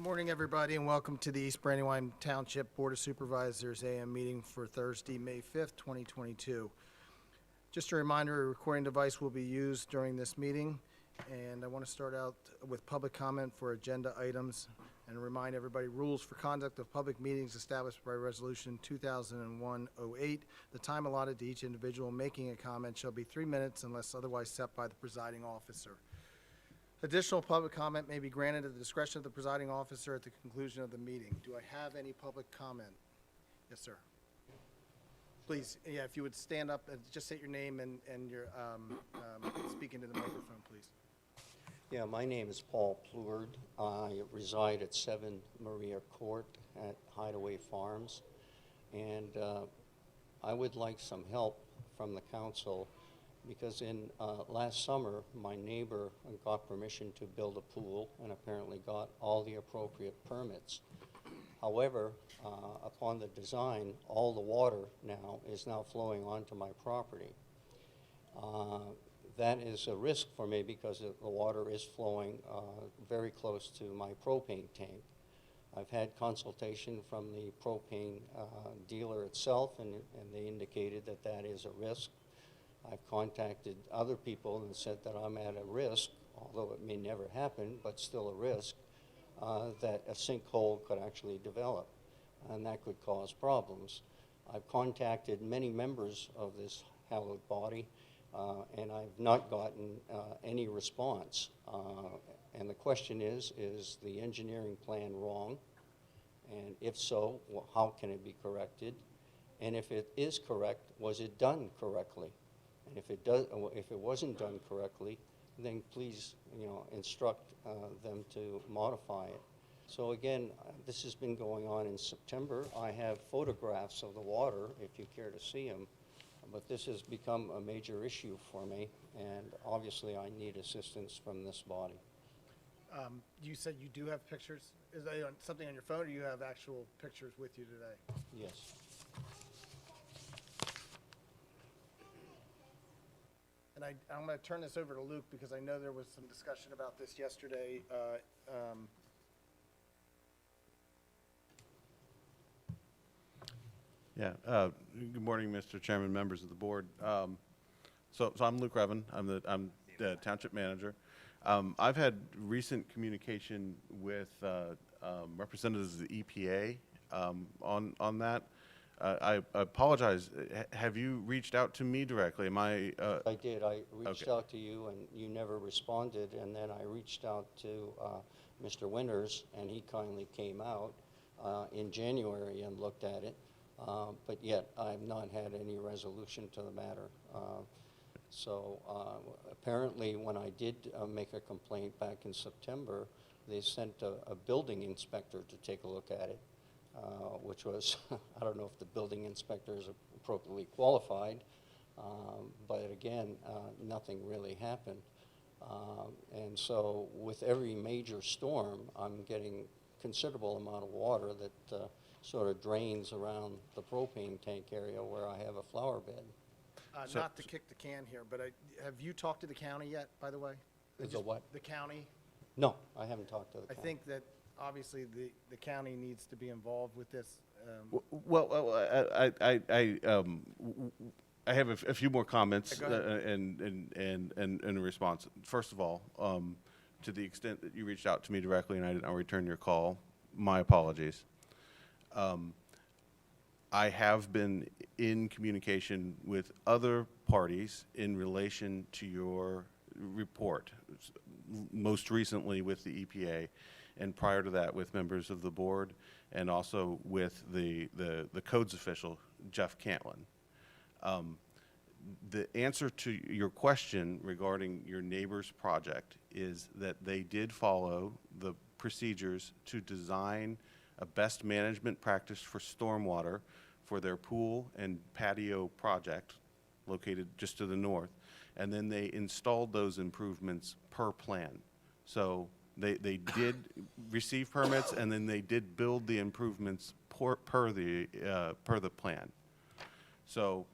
Good morning, everybody, and welcome to the East Brandywine Township Board of Supervisors AM meeting for Thursday, May 5th, 2022. Just a reminder, a recording device will be used during this meeting, and I want to start out with public comment for agenda items and remind everybody rules for conduct of public meetings established by Resolution 2001-08. The time allotted to each individual making a comment shall be 3 minutes unless otherwise set by the presiding officer. Additional public comment may be granted at the discretion of the presiding officer at the conclusion of the meeting. Do I have any public comment? Yes, sir. Please, yeah, if you would stand up and just state your name and your speak into the microphone, please. Yeah, my name is Paul Pleward. I reside at 7 Maria Court at Hideaway Farms, and I would like some help from the council because in last summer, my neighbor got permission to build a pool and apparently got all the appropriate permits. However, upon the design, all the water is now flowing onto my property. That is a risk for me because the water is flowing very close to my propane tank. I've had consultation from the propane dealer itself, and they indicated that that is a risk. I've contacted other people and said that I'm at a risk, although it may never happen, but still a risk, that a sinkhole could actually develop, and that could cause problems. I've contacted many members of this hallowed body, and I've not gotten any response. And the question is the engineering plan wrong? And if so, well, how can it be corrected? And if it is correct, was it done correctly? And if it wasn't done correctly, then please, instruct them to modify it. So again, this has been going on in September. I have photographs of the water, if you care to see them. But this has become a major issue for me, and obviously I need assistance from this body. You said you do have pictures. Is that something on your phone, or you have actual pictures with you today? Yes. And I'm going to turn this over to Luke because I know there was some discussion about this yesterday. Good morning, Mr. Chairman, members of the board. So I'm Luke Revan. I'm the township manager. I've had recent communication with representatives of the EPA on that. I apologize. Have you reached out to me directly? Am I? I did. I reached out to you, and you never responded. And then I reached out to Mr. Winters, and he kindly came out in January and looked at it. But yet, I've not had any resolution to the matter. So apparently, when I did make a complaint back in September, they sent a building inspector to take a look at it. Which was, I don't know if the building inspector is appropriately qualified, but again, nothing really happened. And so with every major storm, I'm getting considerable amount of water that sort of drains around the propane tank area where I have a flower bed. Not to kick the can here, but have you talked to the county yet, by the way? The what? The county? No, I haven't talked to the county. I think that obviously the county needs to be involved with this. I have a few more comments Go ahead. and a response. First of all, to the extent that you reached out to me directly and I did not return your call, my apologies. I have been in communication with other parties in relation to your report, most recently with the EPA, and prior to that with members of the board, and also with the codes official, Jeff Cantlin. The answer to your question regarding your neighbor's project is that they did follow the procedures to design a best management practice for stormwater for their pool and patio project located just to the north, and then they installed those improvements per plan. So they did receive permits, and then they did build the improvements per the plan. So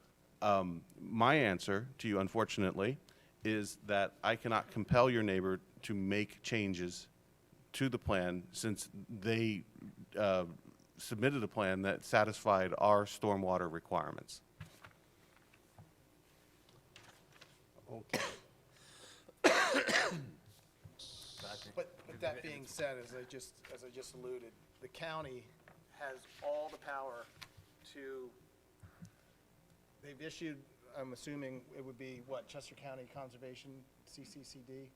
my answer to you, unfortunately, is that I cannot compel your neighbor to make changes to the plan since they submitted a plan that satisfied our stormwater requirements. Okay. But that being said, as I just alluded, the county has all the power to, they've issued, I'm assuming it would be what, Chester County Conservation, CCCD?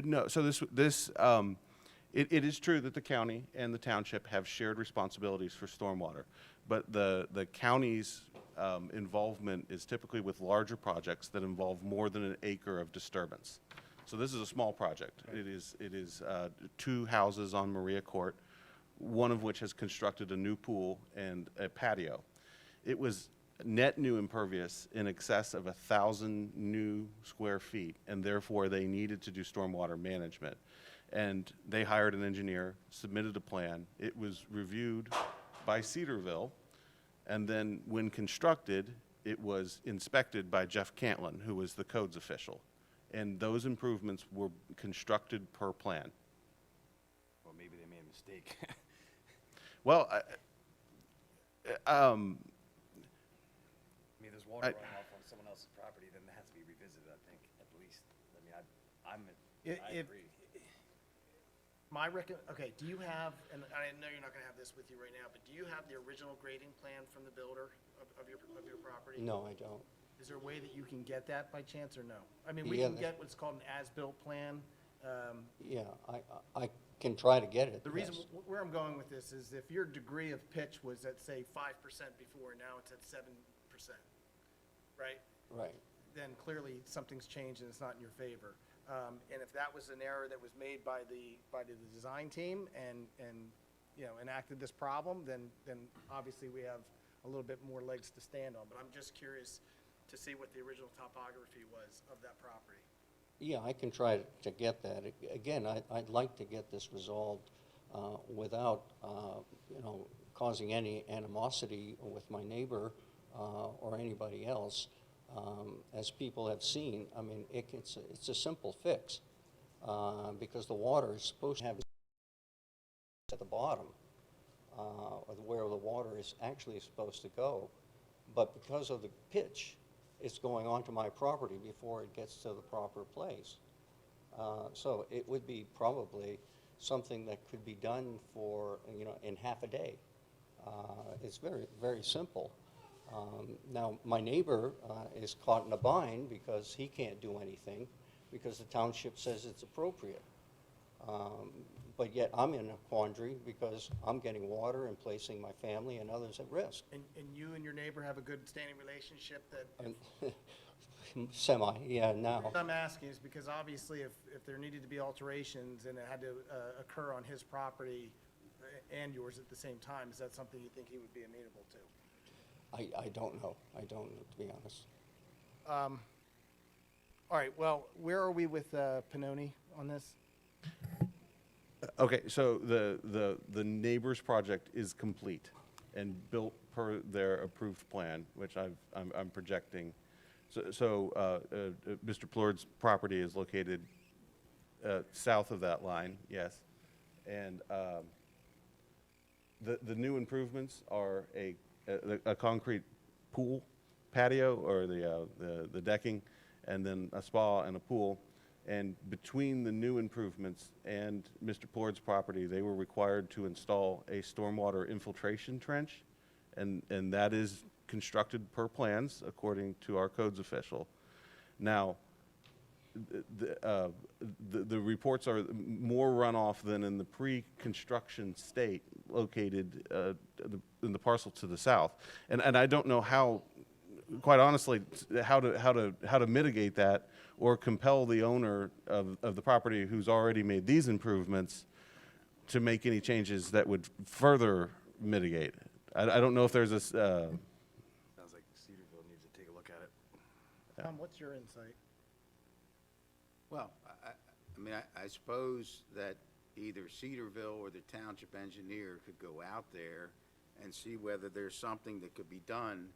No, so it is true that the county and the township have shared responsibilities for stormwater, but the county's involvement is typically with larger projects that involve more than an acre of disturbance. So this is a small project. It is 2 houses on Maria Court, one of which has constructed a new pool and a patio. It was net new impervious in excess of 1,000 new square feet, and therefore they needed to do stormwater management. And they hired an engineer, submitted a plan. It was reviewed by Cedarville, and then when constructed, it was inspected by Jeff Cantlin, who was the codes official. And those improvements were constructed per plan. Well, maybe they made a mistake. Well, I mean, there's water running off on someone else's property, then that has to be revisited, I think, at least. I mean, I If- agree. Okay, do you have, and I know you're not gonna have this with you right now, but do you have the original grading plan from the builder of your property? No, I don't. Is there a way that you can get that by chance, or no? I mean, we Yeah, can get what's called an as-built plan. Yeah, I can try to get it. The reason, yes. where I'm going with this is if your degree of pitch was at, say, 5% before, now it's at 7%, right? Right. Then clearly something's changed and it's not in your favor. And if that was an error that was made by the design team and you know, enacted this problem, then obviously we have a little bit more legs to stand on. But I'm just curious to see what the original topography was of that property. Yeah, I can try to get that. Again, I'd like to get this resolved without, you know, causing any animosity with my neighbor or anybody else. As people have seen, I mean, it's a simple fix because the water is supposed to have at the bottom where the water is actually supposed to go. But because of the pitch, it's going onto my property before it gets to the proper place. So it would be probably something that could be done for, you know, in half a day. It's very, very simple. Now, my neighbor is caught in a bind because he can't do anything because the township says it's appropriate. But yet I'm in a quandary because I'm getting water and placing my family and others at risk. And you and your neighbor have a good standing relationship that, Semi, yeah, now. what I'm asking is because obviously if there needed to be alterations and it had to occur on his property and yours at the same time, is that something you think he would be amenable to? I don't know. I don't know, to be honest. All right, well, where are we with Pannoni on this? okay, so the neighbor's project is complete and built per their approved plan, which I'm projecting. So Mr. Plord's property is located south of that line, yes. And the new improvements are a concrete pool patio, or the decking, and then a spa and a pool. And between the new improvements and Mr. Plord's property, they were required to install a stormwater infiltration trench, and that is constructed per plans according to our codes official. Now, the reports are more runoff than in the pre-construction state located in the parcel to the south, and I don't know how, quite honestly, how to mitigate that or compel the owner of the property who's already made these improvements to make any changes that would further mitigate it. I don't know if there's a Sounds like Cedarville needs to take a look at it. Tom, what's your insight? Well, I mean, I suppose that either Cedarville or the township engineer could go out there and see whether there's something that could be done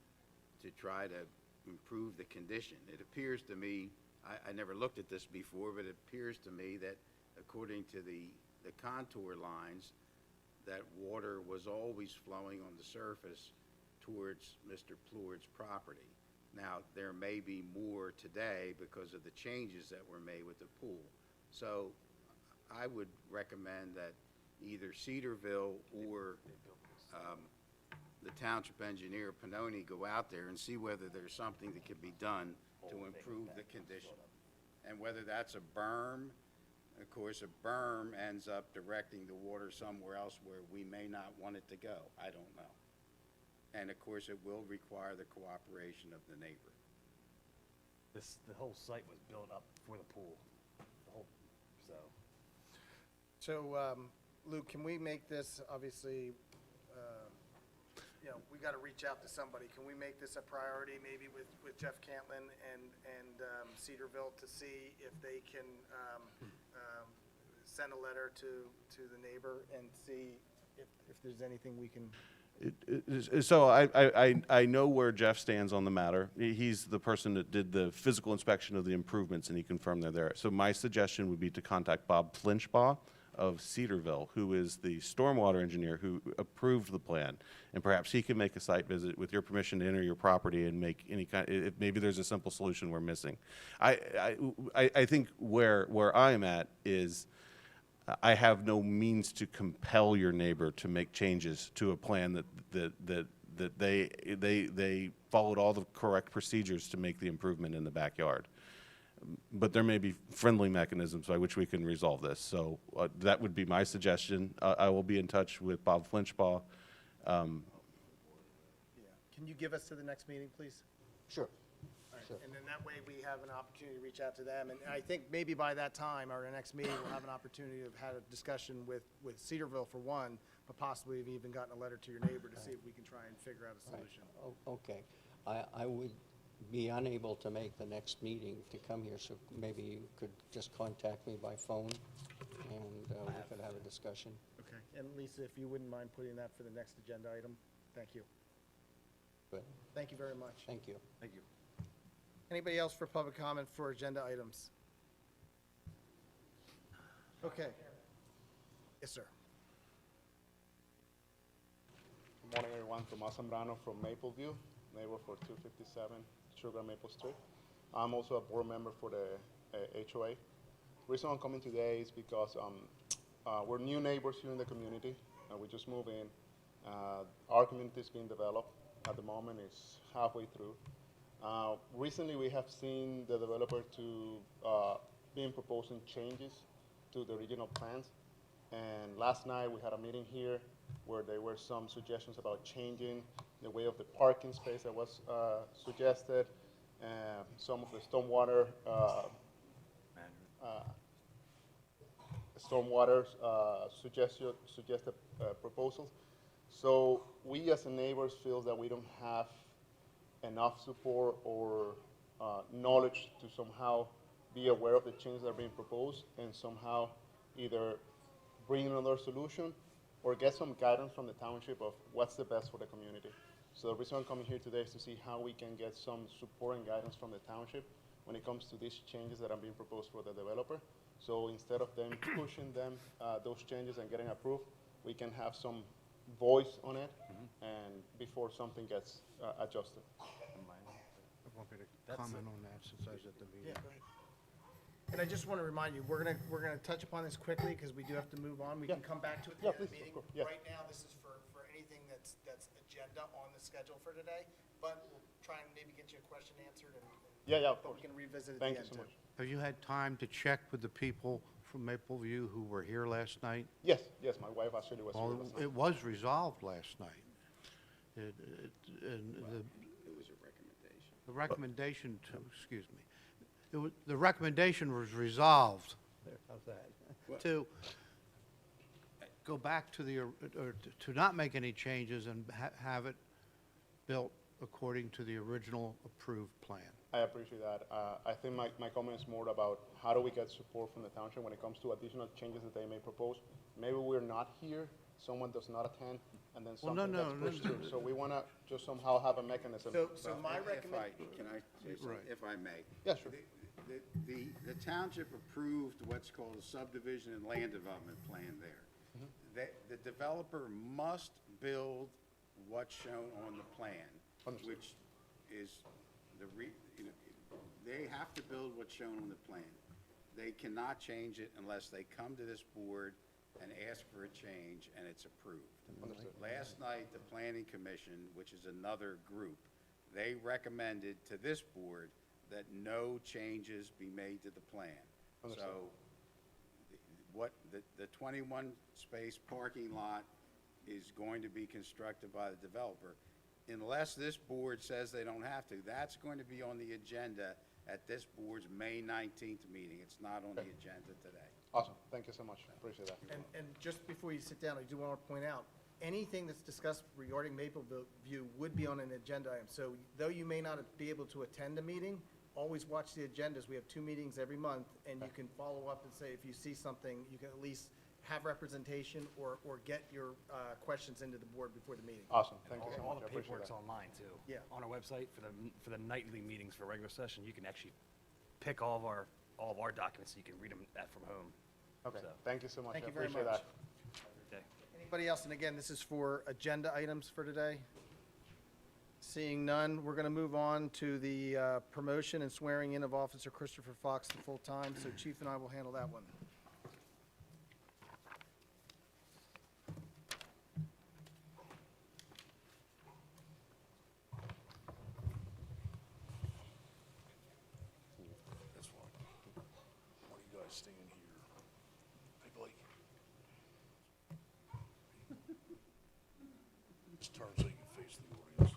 to try to improve the condition. It appears to me, I never looked at this before, but it appears to me that according to the the contour lines, that water was always flowing on the surface towards Mr. Plourd's property. Now, there may be more today because of the changes that were made with the pool. So I would recommend that either Cedarville or the township engineer, Pannoni, go out there and see whether there's something that can be done to improve the condition. And whether that's a berm, of course, a berm ends up directing the water somewhere else where we may not want it to go. I don't know. And of course, it will require the cooperation of the neighbor. The whole site was built up for the pool, the whole, so. So, Luke, can we make this, obviously, we got to reach out to somebody. Can we make this a priority, maybe with Jeff Cantlin and Cedarville, to see if they can send a letter to the neighbor and see if there's anything we can. So I know where Jeff stands on the matter. He's the person that did the physical inspection of the improvements, and he confirmed they're there. So my suggestion would be to contact Bob Flinchbaugh of Cedarville, who is the stormwater engineer who approved the plan, and perhaps he can make a site visit with your permission to enter your property and make any kind. If maybe there's a simple solution we're missing. I think where I'm at is, I have no means to compel your neighbor to make changes to a plan that they followed all the correct procedures to make the improvement in the backyard. But there may be friendly mechanisms by which we can resolve this. So that would be my suggestion. I will be in touch with Bob Flinchbaugh. Can you give us to the next meeting, please? Sure. All right, Sure. and then that way we have an opportunity to reach out to them. And I think maybe by that time, or the next meeting, we'll have an opportunity to have had a discussion with Cedarville for one, but possibly have even gotten a letter to your neighbor to see if we can try and figure out a solution. Okay. I would be unable to make the next meeting to come here, so maybe you could just contact me by phone, and we could have a discussion. Okay. And Lisa, if you wouldn't mind putting that for the next agenda item, thank you. Good. Thank you very much. Thank you. Thank you. Anybody else for public comment for agenda items? Okay. Yes, sir. Good morning, everyone. Tomas Zambrano from Mapleview, neighbor for 257 Sugar Maple Street. I'm also a board member for the HOA. The reason I'm coming today is because we're new neighbors here in the community. We just moved in. Our community is being developed. At the moment, it's halfway through. Recently, we have seen the developer being proposing changes to the original plans. And last night, we had a meeting here where there were some suggestions about changing the way of the parking space that was suggested, and some of the stormwater suggested proposals. So we as neighbors feel that we don't have enough support or knowledge to somehow be aware of the changes that are being proposed and somehow either bring another solution or get some guidance from the township of what's the best for the community. So the reason I'm coming here today is to see how we can get some support and guidance from the township when it comes to these changes that are being proposed for the developer. So instead of them pushing those changes and getting approved, we can have some voice on it and before something gets adjusted. Want me to comment on that since I was at the meeting? Yeah, go ahead. And I just want to remind you, we're gonna touch upon this quickly because we do have to move on. We can come back to it at the end of the please, meeting. of course, yeah. Right now, this is for anything that's agenda on the schedule for today, but we'll try and maybe get you a question answered and Of but we course. can revisit at the Thank end you too. so much. Have you had time to check with the people from Mapleview who were here last night? Yes, my wife actually was here Well, last night. it was resolved last night. And It was a recommendation. the recommendation to, excuse me, the recommendation was resolved. How's that? To go back to or to not make any changes and have it built according to the original approved plan. I appreciate that. I think my comment is more about how do we get support from the township when it comes to additional changes that they may propose. Maybe we're not here, someone does not attend, and then Well, something no, gets no, pushed no, through. So we want to just somehow have a mechanism. So my Can I say Right. something, if I may? Yeah, sure. The township approved what's called a subdivision and land development plan there. The developer must build what's shown on the plan, Understood. which is they have to build what's shown on the plan. They cannot change it unless they come to this board and ask for a change and it's approved. Understood. Last night, the planning commission, which is another group, they recommended to this board that no changes be made to the plan. Understood. So, the 21 space parking lot is going to be constructed by the developer. Unless this board says they don't have to, that's going to be on the agenda at this board's May 19th meeting. It's not on the agenda today. Awesome, thank you so much, appreciate that. And just before you sit down, I do want to point out, anything that's discussed regarding Mapleview would be on an agenda item. So though you may not be able to attend a meeting, always watch the agendas. We have 2 meetings every month, and you can follow up and say, if you see something, you can at least have representation or get your questions into the board before the meeting. Awesome, thank you so All much, the I appreciate paperwork's that. online too. Yeah. On our website for the nightly meetings for regular session, you can actually pick all of our documents so you can read them from home. Okay, So, thank you so much, I Thank you very appreciate much. that. okay. Anybody else? And again, this is for agenda items for today. Seeing none, we're going to move on to the promotion and swearing in of Officer Christopher Fox to full-time. So Chief and I will handle that one. That's fine. Why do you guys stand here? Hey, Blake. Just turn so you can face the audience.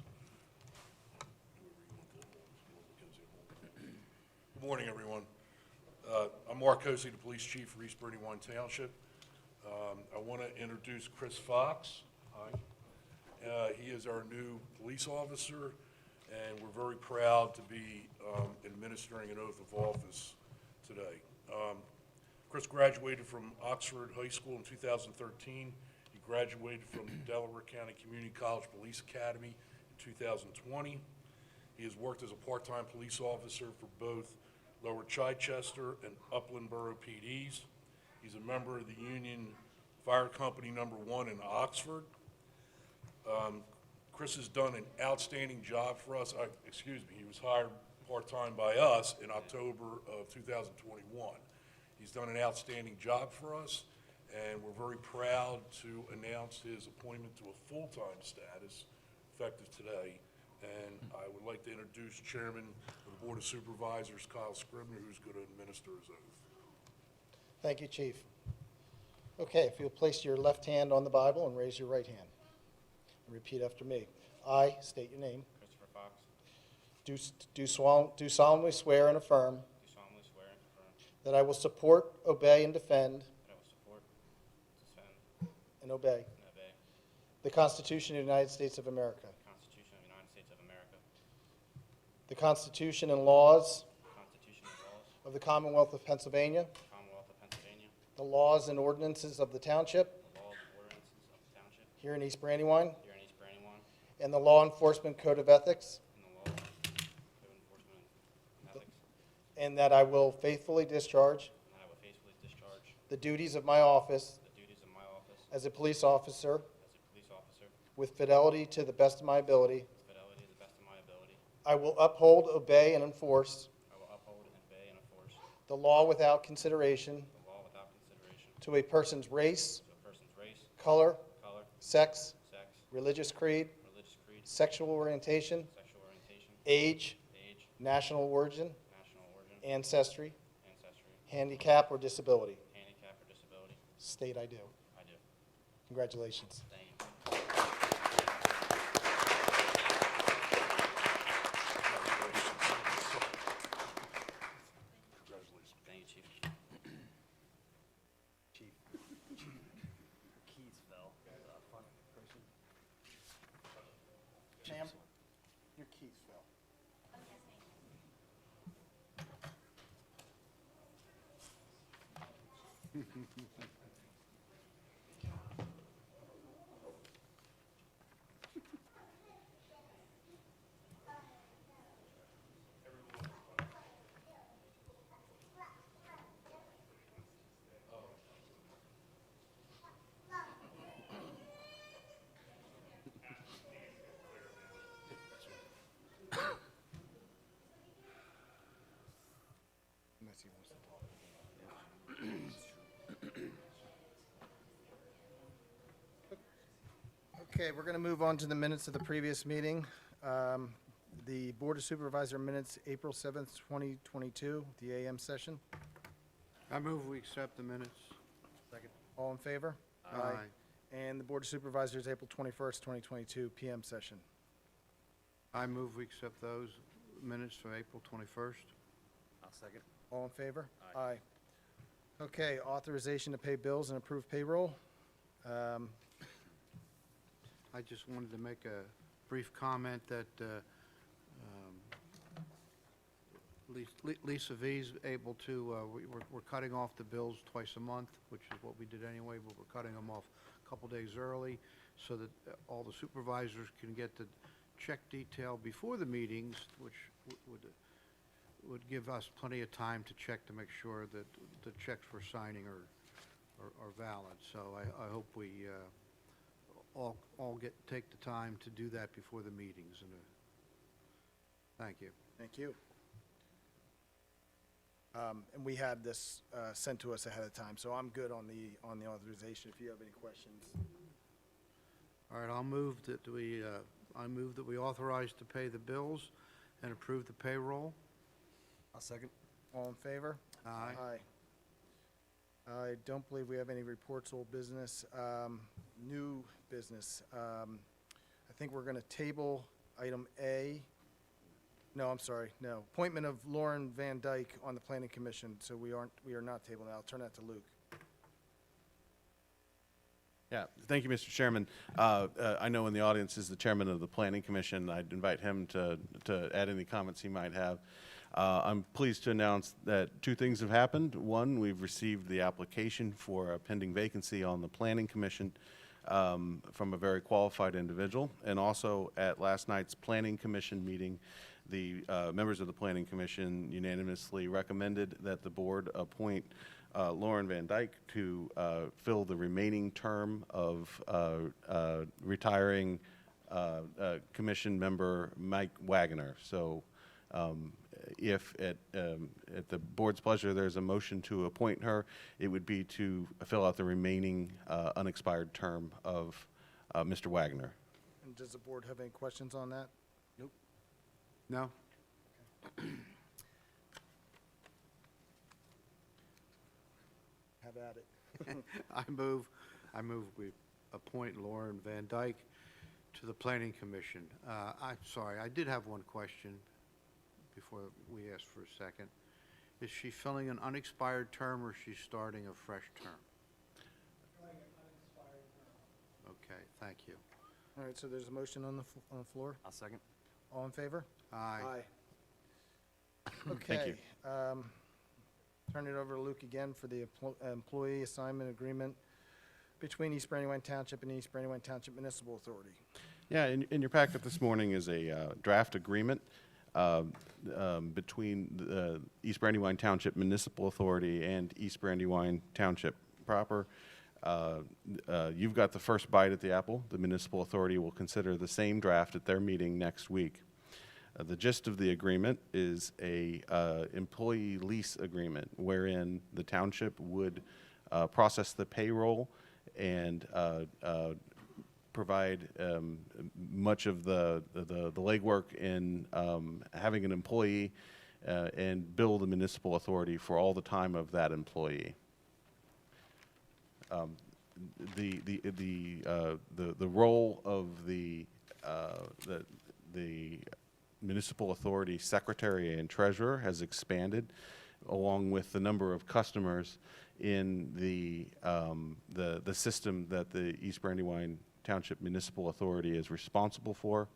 Good morning, everyone. I'm Mark Hosey, the police chief for East Brandywine Township. I want to introduce Chris Fox. Hi. He is our new police officer, and we're very proud to be administering an oath of office today. Chris graduated from Oxford High School in 2013. He graduated from the Delaware County Community College Police Academy in 2020. He has worked as a part-time police officer for both Lower Chichester and Upland Borough PDs. He's a member of the Union Fire Company #1 in Oxford. Chris has done an outstanding job for us. He was hired part-time by us in October of 2021. He's done an outstanding job for us, and we're very proud to announce his appointment to a full-time status effective today. And I would like to introduce Chairman of the Board of Supervisors, Kyle Scribner, who's going to administer his oath. Thank you, Chief. Okay, if you'll place your left hand on the Bible and raise your right hand. And repeat after me. I state your name. Christopher Fox, Do solemnly swear and affirm do solemnly swear and affirm that I will support, obey, and defend that I will support, defend, and obey and obey the Constitution of the United States of America, the Constitution of the United States of America, the Constitution and laws the Constitution and laws of the Commonwealth of Pennsylvania, of the Commonwealth of Pennsylvania, the laws and ordinances of the Township the laws and ordinances of the Township here in East Brandywine, here in East Brandywine, and the Law Enforcement Code of Ethics, and the law, code enforcement, and ethics, and that I will faithfully discharge and that I will faithfully discharge the duties of my office the duties of my office as a police officer as a police officer with fidelity to the best of my ability. with fidelity to the best of my ability. I will uphold, obey, and enforce I will uphold and obey and enforce the law without consideration the law without consideration to a person's race, to a person's race, color, color, sex, sex, religious creed, religious creed, sexual orientation, sexual orientation, age, age, national origin, national origin, ancestry, ancestry, handicap, or disability. handicap, or disability. State I do. I do. Congratulations. Thank you. Congratulations. Thank you, Chief. Chief. Keys fell. Front person. Ma'am, your keys fell. Okay, we're going to move on to the minutes of the previous meeting. The Board of Supervisor minutes, April 7th, 2022, the AM session. I move we accept the minutes. All in favor? And the Board of Supervisors, April 21st, 2022, PM session. I move we accept those minutes from April 21st. I'll second. All in favor? Aye. Okay, authorization to pay bills and approve payroll. I just wanted to make a brief comment that Lisa V's able to, we're cutting off the bills twice a month, which is what we did anyway, but we're cutting them off a couple days early so that all the supervisors can get the check detail before the meetings, which would give us plenty of time to check to make sure that the checks we're signing are valid. So I hope we all take the time to do that before the meetings. And thank you. Thank you. And we had this sent to us ahead of time, so I'm good on the authorization if you have any questions. All right, I move that we authorize to pay the bills and approve the payroll. I'll second. All in favor? Aye. I don't believe we have any reports, old business. New business. I think we're going to table item A. No, I'm sorry, no. Appointment of Lauren Van Dyke on the Planning Commission, so we are not tabling. I'll turn that to Luke. Yeah, thank you, Mr. Chairman. I know in the audience is the chairman of the Planning Commission. I'd invite him to add any comments he might have. I'm pleased to announce that two things have happened. One, we've received the application for a pending vacancy on the Planning Commission from a very qualified individual. And also at last night's Planning Commission meeting, the members of the Planning Commission unanimously recommended that the board appoint Lauren Van Dyke to fill the remaining term of retiring commission member Mike Wagoner. So if at the board's pleasure there's a motion to appoint her, it would be to fill out the remaining unexpired term of Mr. Wagoner. And does the board have any questions on that? No? Have at it. I move we appoint Lauren Van Dyke to the Planning Commission. I'm sorry, I did have one question before we ask for a second. Is she filling an unexpired term or is she starting a fresh term? Okay, thank you. All right, so there's a motion on the floor. I'll second. All in favor? Aye. Okay. Turn it over to Luke again for the employee assignment agreement between East Brandywine Township and East Brandywine Township Municipal Authority. Yeah, in your packet this morning is a draft agreement between the East Brandywine Township Municipal Authority and East Brandywine Township proper. You've got the first bite at the apple. The municipal authority will consider the same draft at their meeting next week. The gist of the agreement is a employee lease agreement wherein the township would process the payroll and provide much of the legwork in having an employee and bill the municipal authority for all the time of that employee. The role of the municipal authority secretary and treasurer has expanded, along with the number of customers in the system that the East Brandywine Township Municipal Authority is responsible for.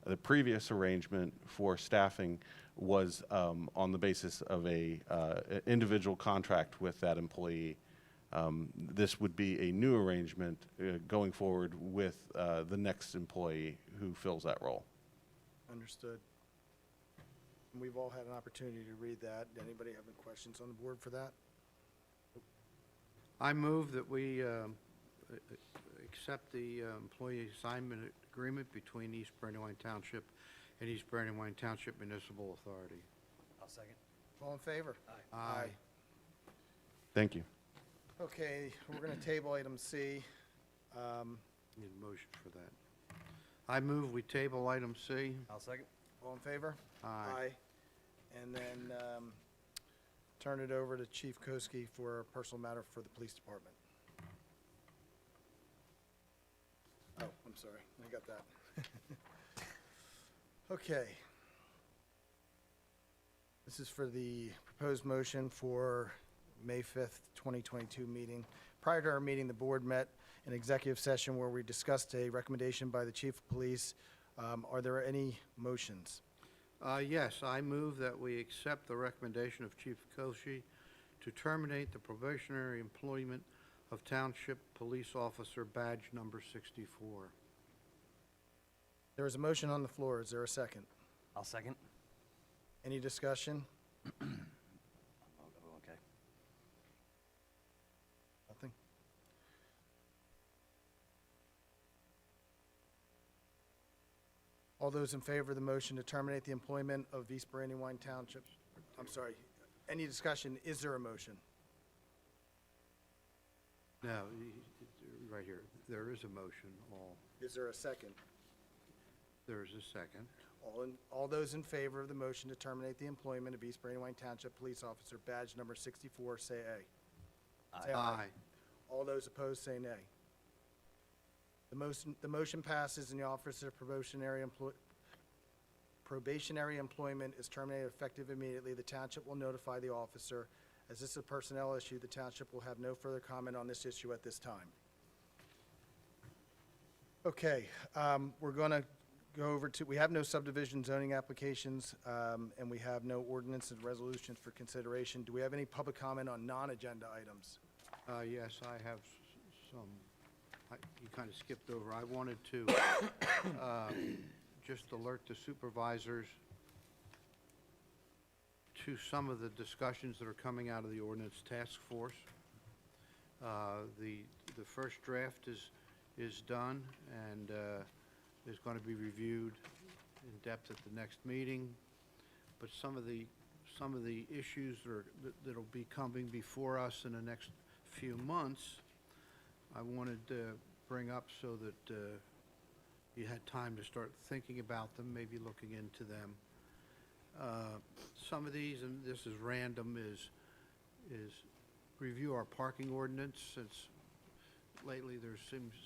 The previous arrangement for staffing was on the basis of a individual contract with that employee. This would be a new arrangement going forward with the next employee who fills that role. Understood. And we've all had an opportunity to read that. Anybody have any questions on the board for that? I move that we accept the employee assignment agreement between East Brandywine Township and East Brandywine Township Municipal Authority. I'll second. All in favor? Aye. Thank you. Okay, we're going to table item C. Need a motion for that. I move we table item C. I'll second. All in favor? Aye. And then turn it over to Chief Koski for a personal matter for the police department. Oh, I'm sorry, I got that. Okay. This is for the proposed motion for May 5th, 2022 meeting. Prior to our meeting, the board met in executive session where we discussed a recommendation by the chief of police. Are there any motions? Yes, I move that we accept the recommendation of Chief Koshi to terminate the probationary employment of Township Police Officer Badge Number 64. There is a motion on the floor. Is there a second? I'll second. Any discussion? Oh, okay. Nothing? All those in favor of the motion to terminate the employment of East Brandywine Township? I'm sorry, any discussion? Is there a motion? No, right here, there is a motion. Is there a second? There is a second. All those in favor of the motion to terminate the employment of East Brandywine Township Police Officer Badge Number 64, say aye. Say Aye. All those opposed, say nay. The motion passes and the officer of probationary employment is terminated effective immediately. The township will notify the officer. As this is a personnel issue, the township will have no further comment on this issue at this time. Okay, we're going to go over to, we have no subdivision zoning applications, and we have no ordinance and resolutions for consideration. Do we have any public comment on non-agenda items? Yes, I have some, you kind of skipped over. I wanted to just alert the supervisors to some of the discussions that are coming out of the ordinance task force. The first draft is done and is going to be reviewed in depth at the next meeting. But some of the issues that'll be coming before us in the next few months, I wanted to bring up so that you had time to start thinking about them, maybe looking into them. Some of these, and this is random, is review our parking ordinance, since lately there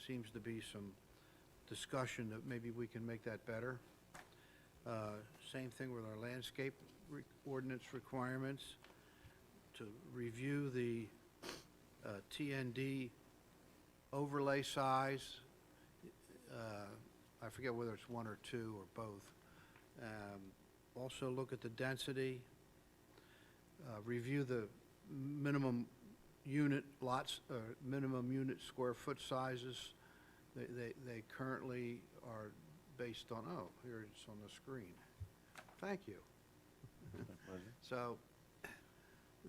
seems to be some discussion that maybe we can make that better. Same thing with our landscape ordinance requirements, to review the TND overlay size. I forget whether it's 1 or 2 or both. Also look at the density, review the minimum unit lots, minimum unit square foot sizes. They currently are based on, oh, here it's on the screen. Thank you. So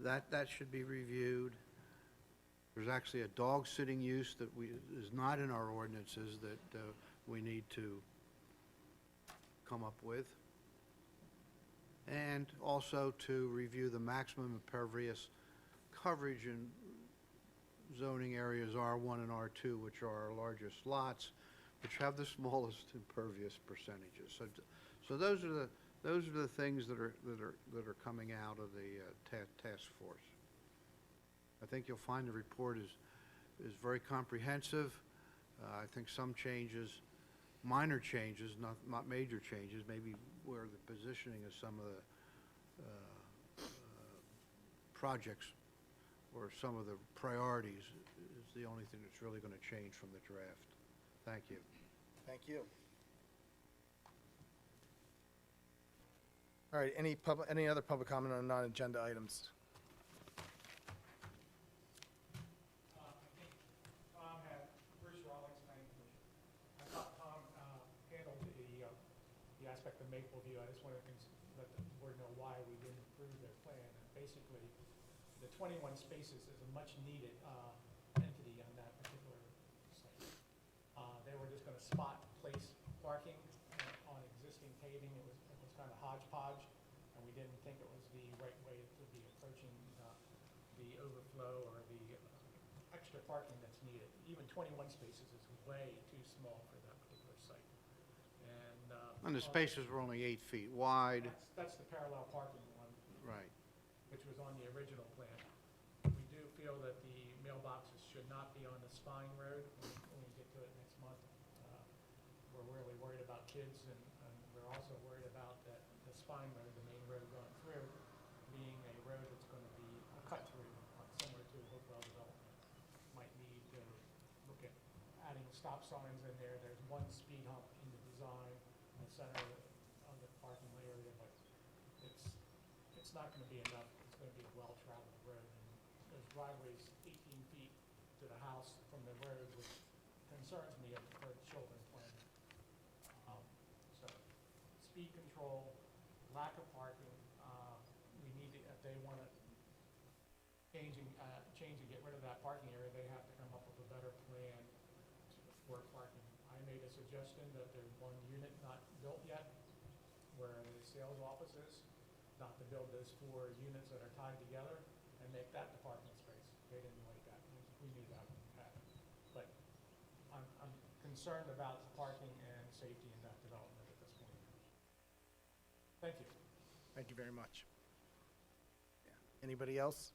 that should be reviewed. There's actually a dog sitting use that is not in our ordinances that we need to come up with. And also to review the maximum impervious coverage in zoning areas R1 and R2, which are our largest lots, which have the smallest impervious percentages. So those are the things that are coming out of the task force. I think you'll find the report is very comprehensive. I think some changes, minor changes, not major changes, maybe where the positioning of some of the projects or some of the priorities is the only thing that's really going to change from the draft. Thank you. Thank you. All right, any other public comment on non-agenda items? The aspect of Mapleview. I just want to let the board know why we didn't approve their plan. And basically, the 21 spaces is a much-needed entity on that particular site. They were just going to spot place parking on existing paving. It was kind of hodgepodge, and we didn't think it was the right way to be approaching the overflow or the extra extra parking that's needed. Even 21 spaces is way too small for that particular site. And And the spaces were only 8 feet wide. that's the parallel parking one, Right. which was on the original plan. We do feel that the mailboxes should not be on the Spine Road when we get to it next month. We're really worried about kids, and we're also worried about that the Spine Road, the main road going through, being a road that's going to be a cut-through, similar to Hopewell development. Might need to look at adding stop signs in there. There's one speed hump in the design in the center of the parking area, but it's not going to be enough. It's going to be a well-traveled road. And there's driveways 18 feet to the house from the road, which concerns me for children playing. So, speed control, lack of parking, we need to, if they want to change and get rid of that parking area, they have to come up with a better plan for parking. I made a suggestion that there's one unit not built yet, where the sales office is, not to build those 4 units that are tied together and make that the parking space. They didn't like that. We knew that would happen. But I'm concerned about the parking and safety in that development at this point. Thank you. Thank you very much. Anybody else?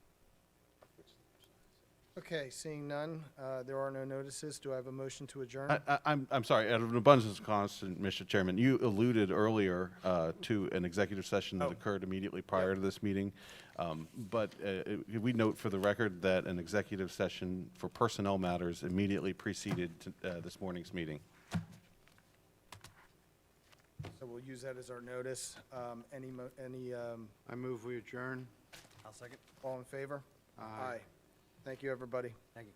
Okay, seeing none, there are no notices. Do I have a motion to adjourn? I'm sorry, out of an abundance of caution, Mr. Chairman, you alluded earlier to an executive session that Oh. occurred immediately prior to this meeting. But we note for the record that an executive session for personnel matters immediately preceded this morning's meeting. So we'll use that as our notice. I move we adjourn. I'll second. All in favor? Aye. Thank you, everybody. Thank you.